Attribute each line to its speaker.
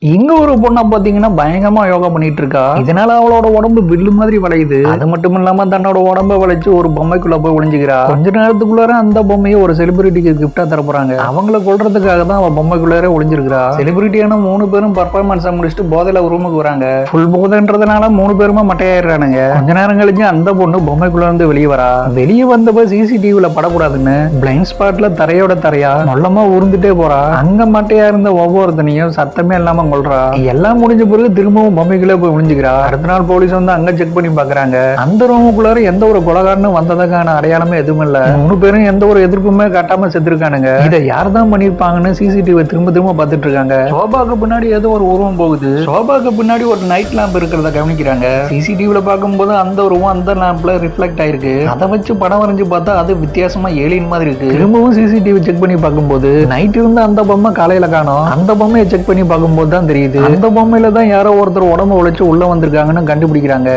Speaker 1: இங்க ஒரு பொண்ணை பாத்தீங்கன்னா பயங்கரமா யோகா பண்ணிட்டு இருக்கா. இதனால அவளோட உடம்பு வில்லு மாதிரி வளையுது. அது மட்டும் இல்லாம தன்னோட உடம்ப வளைச்சு ஒரு பொம்மைக்குள்ள போய் ஒளிஞ்சுக்கிறா. கொஞ்ச நேரத்துக்குள்ளார அந்த பொம்மையை ஒரு செலிபிரிட்டிக்கு கிஃப்டா தர போறாங்க. அவங்கள கொல்றதுக்காக தான் அவ பொம்மைக்குள்ளார ஒளிஞ்சிருக்கா. செலிபிரிட்டியான 3 பேரும் பர்ஃபார்மன்ஸ் முடிச்சுட்டு போதையில ரூமுக்கு வராங்க. ஃபுல் போதைன்றதுனால 3 பேருமே மட்டையாயிடுறானுங்க. கொஞ்ச நேரம் கழிஞ்சு அந்த பொண்ணு பொம்மைக்குள்ள இருந்து வெளியே வரா. வெளியே வந்தப்ப சிசிடிவில படக்கூடாதுன்னு பிளைண்ட் ஸ்பாட்ல தரையோட தரையா மொல்லமா உருந்துட்டே போறா. அங்க மட்டையா இருந்த ஒவ்வொருத்தனையும் சத்தமே இல்லாம கொள்றா. எல்லாம் முடிஞ்ச பிறகு திரும்பவும் பொம்மைக்குள்ளே போய் ஒளிஞ்சுக்கிறா. அடுத்த நாள் போலீஸ் வந்து அங்க செக் பண்ணி பாக்குறாங்க. அந்த ரூமுக்குள்ளார எந்த ஒரு கொலைகாரனும் வந்ததுக்கான அடையாளமே எதுவும் இல்ல. 3 பேரும் எந்த ஒரு எதிர்ப்புமே காட்டாம செத்துருக்கானுங்க. இதை யார் தான் பண்ணிருப்பாங்கன்னு சிசிடிவி திரும்ப திரும்ப பார்த்துட்டு இருக்காங்க. சோபாக்கு பின்னாடி ஏதோ ஒரு உருவம் போகுது. சோபாக்கு பின்னாடி ஒரு நைட் லேம்ப் இருக்கிறத கவனிக்கிறாங்க. சிசிடிவில பார்க்கும்போது அந்த உருவம் அந்த லேம்ப்ல ரிஃப்ளெக்ட் ஆயிருக்கு. அதை வச்சு படம் வரைஞ்சு பார்த்தா அது வித்தியாசமா ஏலியன் மாதிரி இருக்கு. திரும்பவும் சிசிடிவி செக் பண்ணி பார்க்கும்போது நைட் இருந்த அந்த பொம்மை காலையில காணோம். அந்த பொம்மையை செக் பண்ணி பார்க்கும்போது தான் தெரியுது அந்த பொம்மையில தான் யாரோ ஒருத்தர் உடம்பு உழைச்சு உள்ள வந்திருக்காங்கன்னு கண்டுபிடிக்கிறாங்க.